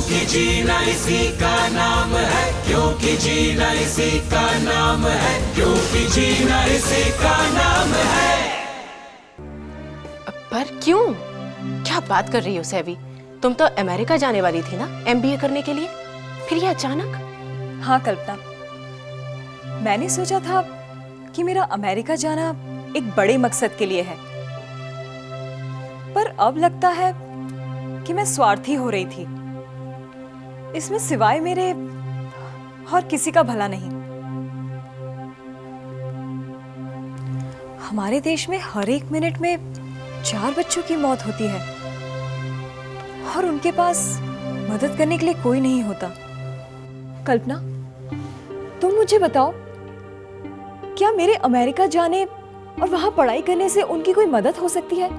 क्योंकि जीना इसी का नाम है, क्योंकि जीना इसी का नाम है, क्योंकि जीना इसी का नाम है। पर क्यों? क्या बात कर रही हो सैवी? तुम तो अमेरिका जाने वाली थी ना एमबीए करने के लिए, फिर ये अचानक? हाँ कल्पना, मैंने सोचा था कि मेरा अमेरिका जाना एक बड़े मकसद के लिए है, पर अब लगता है कि मैं स्वार्थी हो रही थी। इसमें सिवाय मेरे और किसी का भला नहीं। हमारे देश में हर एक मिनट में 4 बच्चों की मौत होती है और उनके पास मदद करने के लिए कोई नहीं होता। कल्पना, तुम मुझे बताओ, क्या मेरे अमेरिका जाने और वहां पढ़ाई करने से उनकी कोई मदद हो सकती है?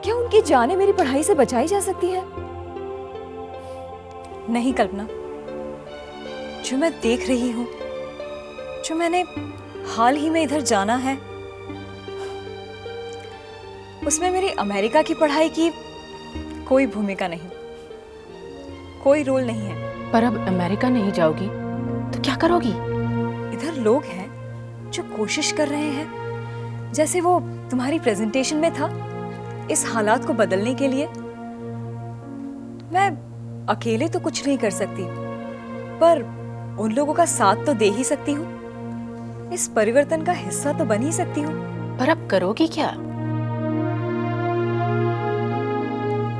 क्या उनकी जानें मेरी पढ़ाई से बचाई जा सकती है? नहीं कल्पना, जो मैं देख रही हूं, जो मैंने हाल ही में इधर जाना है, उसमें मेरी अमेरिका की पढ़ाई की कोई भूमिका नहीं, कोई रोल नहीं है। पर अब अमेरिका नहीं जाओगी तो क्या करोगी? इधर लोग हैं जो कोशिश कर रहे हैं, जैसे वो तुम्हारी प्रेजेंटेशन में था, इस हालात को बदलने के लिए। मैं अकेले तो कुछ नहीं कर सकती, पर उन लोगों का साथ तो दे ही सकती हूँ। इस परिवर्तन का हिस्सा तो बन ही सकती हूँ। पर अब करोगी क्या?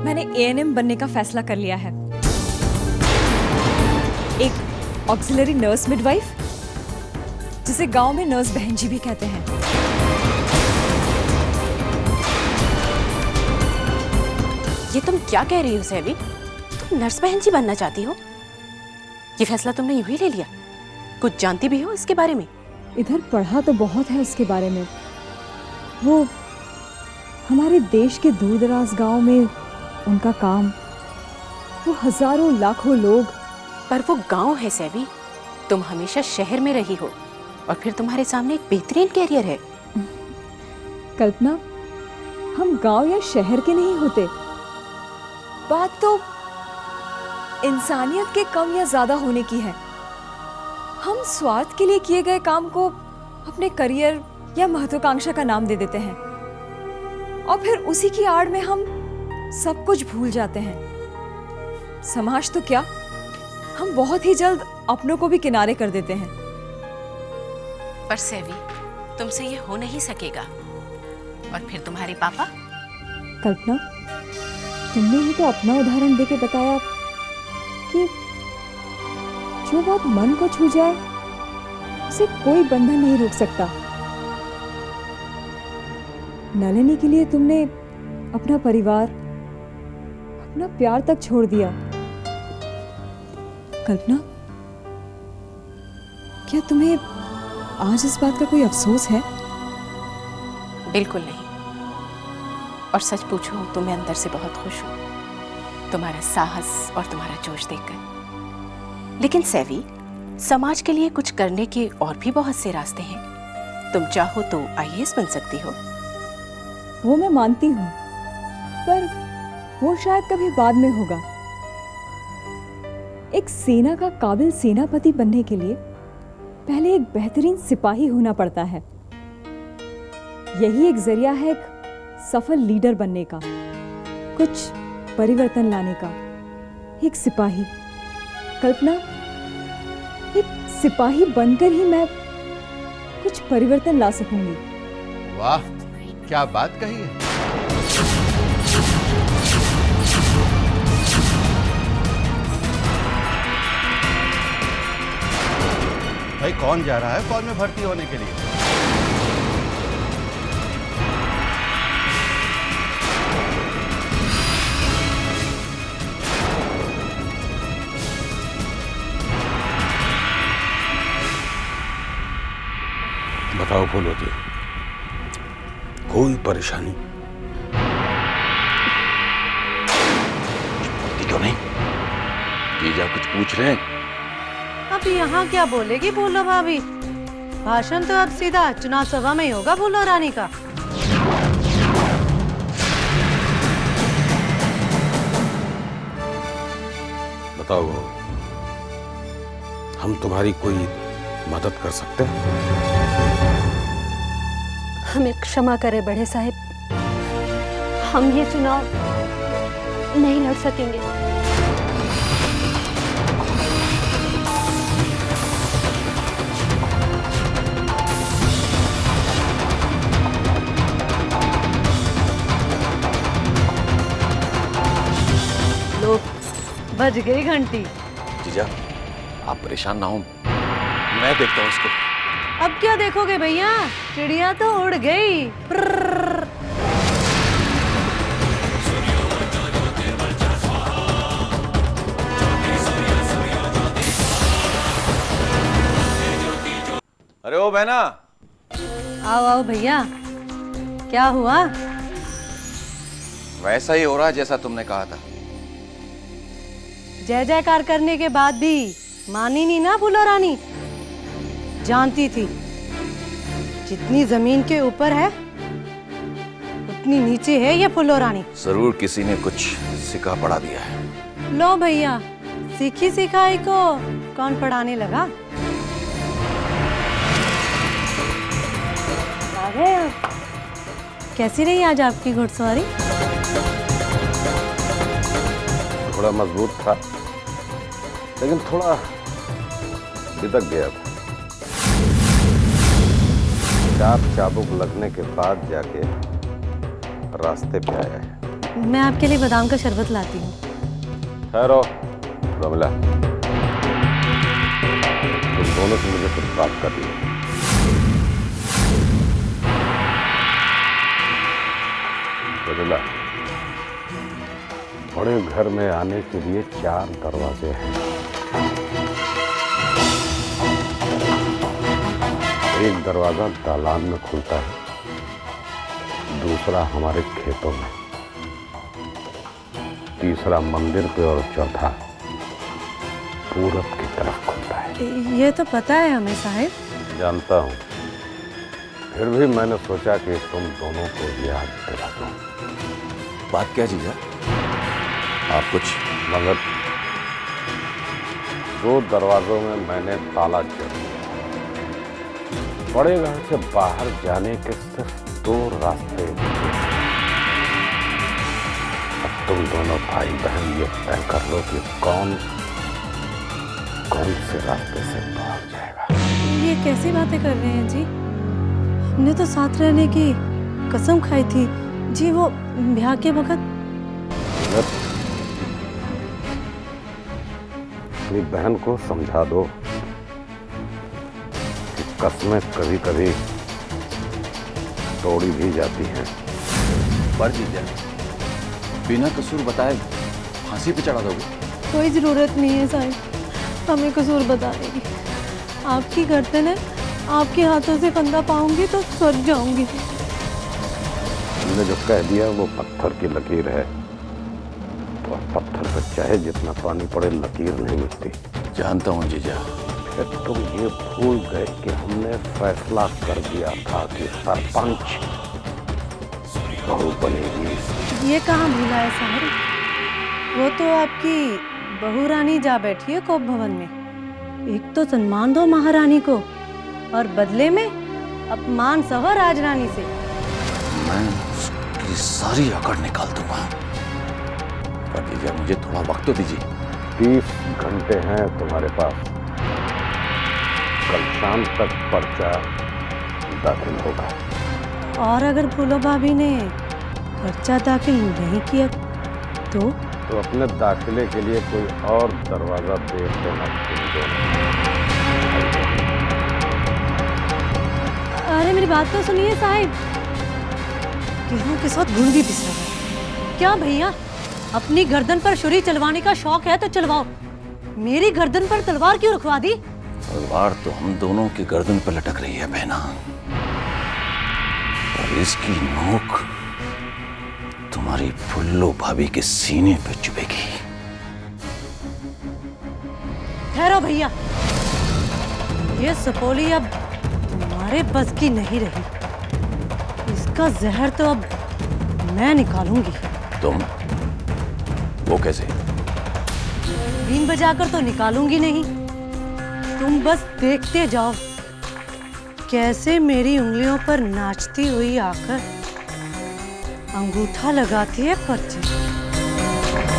मैंने एएनएम बनने का फैसला कर लिया है, एक ऑक्सिलरी नर्स मिडवाइफ, जिसे गांव में नर्स बहन जी भी कहते हैं। ये तुम क्या कह रही हो सैवी? तुम नर्स बहन जी बनना चाहती हो? ये फैसला तुमने यूं ही ले लिया? कुछ जानती भी हो इसके बारे में? इधर पढ़ा तो बहुत है उसके बारे में। वो हमारे देश के दूर-दराज गांव में उनका काम, वो हजारों लाखों लोग। पर वो गांव है सैवी, तुम हमेशा शहर में रही हो और फिर तुम्हारे सामने एक बेहतरीन कैरियर है। कल्पना, हम गांव या शहर के नहीं होते, बात तो इंसानियत के कम या ज्यादा होने की है। हम स्वार्थ के लिए किए गए काम को अपने करियर या महत्वाकांक्षा का नाम दे देते हैं और फिर उसी की आड़ में हम सब कुछ भूल जाते हैं। समाज तो क्या, हम बहुत ही जल्द अपनों को भी किनारे कर देते हैं। पर सैवी, तुमसे ये हो नहीं सकेगा। और फिर तुम्हारे पापा? कल्पना, तुमने ही तो अपना उदाहरण देके बताया कि जो बात मन को छू जाए उसे कोई बंधन नहीं रोक सकता। नलिनी के लिए तुमने अपना परिवार, अपना प्यार तक छोड़ दिया। कल्पना, क्या तुम्हें आज इस बात का कोई अफसोस है? बिल्कुल नहीं। और सच पूछो तो मैं अंदर से बहुत खुश हूँ, तुम्हारा साहस और तुम्हारा जोश देखकर। लेकिन सैवी, समाज के लिए कुछ करने के और भी बहुत से रास्ते हैं। तुम चाहो तो आईएएस बन सकती हो। वो मैं मानती हूँ, पर वो शायद कभी बाद में होगा। एक सेना का काबिल सेनापति बनने के लिए पहले एक बेहतरीन सिपाही होना पड़ता है। यही एक जरिया है एक सफल लीडर बनने का, कुछ परिवर्तन लाने का। एक सिपाही, कल्पना, एक सिपाही बनकर ही मैं कुछ परिवर्तन ला सकूंगी। वाह, क्या बात कही है। भाई, कौन जा रहा है फौज में भर्ती होने के लिए? बताओ फूलोती, कोई परेशानी? क्यों नहीं? जीजा कुछ पूछ रहे हैं? अब यहाँ क्या बोलेगी फूलो भाभी? भाषण तो अब सीधा चुनाव सभा में ही होगा फूलो रानी का। बताओ, हम तुम्हारी कोई मदद कर सकते हैं? हमें क्षमा करें बड़े साहब, हम ये चुनाव नहीं लड़ सकेंगे। लो, बज गई घंटी। जीजा, आप परेशान ना हो, मैं देखता हूँ उसको। अब क्या देखोगे भैया, चिड़िया तो उड़ गई। अरे ओ बहना, आओ आओ भैया, क्या हुआ? वैसा ही हो रहा जैसा तुमने कहा था। जय जयकार करने के बाद भी मानी नहीं ना फूलो रानी। जानती थी जितनी जमीन के ऊपर है उतनी नीचे है ये फूलो रानी। जरूर किसी ने कुछ सिखा पढ़ा दिया है। लो भैया, सीखी सिखाई को कौन पढ़ाने लगा? आ गए आप। कैसी रही आज आपकी घुड़सवारी? थोड़ा मजबूत था, लेकिन थोड़ा बिदक गया था। 4 चाबुक लगने के बाद जाके रास्ते पे आया है। मैं आपके लिए बादाम का शरबत लाती हूँ। ठहरो रमला, तुम दोनों से मुझे कुछ बात करनी है। रमला, बड़े घर में आने के लिए 4 दरवाजे हैं। एक दरवाजा दालान में खुलता है, दूसरा हमारे खेतों में, तीसरा मंदिर पे और चौथा पूरब की तरफ खुलता है। ये तो पता है हमें साहिब। जानता हूँ, फिर भी मैंने सोचा कि तुम दोनों को याद दिला दूं। बात क्या जीजा? आप कुछ मगर 2 दरवाजों में मैंने ताला जड़ दिया। बड़े घर से बाहर जाने के सिर्फ 2 रास्ते। अब तुम दोनों भाई बहन ये तय कर लो कि कौन से रास्ते से भाग जाएगा। ये कैसी बातें कर रहे हैं जी? हमने तो साथ रहने की कसम खाई थी जी, वो ब्याह के वक्त। अपनी बहन को समझा दो कि कसमें कभी कभी तोड़ी भी जाती हैं। पर जीजा, बिना कसूर बताए फांसी पे चढ़ा दोगे? कोई जरूरत नहीं है साहिब हमें कसूर बताने की। आपकी गर्दन है, आपके हाथों से फंदा पाऊंगी तो स्वर्ग जाऊंगी। हमने जो कह दिया वो पत्थर की लकीर है, और पत्थर पर चाहे जितना पानी पड़े लकीर नहीं मिटती। जानता हूँ जीजा। फिर तुम ये भूल गए कि हमने फैसला कर दिया था कि सरपंच बहू बनेगी। ये कहाँ भूला है साहिब? वो तो आपकी बहू रानी जा बैठी है कोप भवन में। एक तो सम्मान दो महारानी को और बदले में अपमान सहो राजरानी से। मैं उसकी सारी अकड़ निकाल दूंगा। पर जीजा, मुझे थोड़ा वक्त तो दीजिए। 30 घंटे हैं तुम्हारे पास। कल शाम तक पर्चा दाखिल होगा। और अगर फूलो भाभी ने पर्चा दाखिल नहीं किया तो अपने दाखिले के लिए कोई और दरवाजा देख लेना तुम दोनों। अरे मेरी बात तो सुनिए साहिब, गेहूं के साथ गुड़ भी पिस रहा है। क्या भैया, अपनी गर्दन पर छुरी चलवाने का शौक है तो चलवाओ, मेरी गर्दन पर तलवार क्यों रखवा दी? तलवार तो हम दोनों की गर्दन पर लटक रही है बहना, और इसकी नोक तुम्हारी फुल्लो भाभी के सीने पे चुभेगी। ठहरो भैया, ये सपोली अब तुम्हारे बस की नहीं रही। इसका जहर तो अब मैं निकालूंगी। तुम? वो कैसे? बीन बजाकर तो निकालूंगी नहीं। तुम बस देखते जाओ कैसे मेरी उंगलियों पर नाचती हुई आकर अंगूठा लगाती है पर्ची।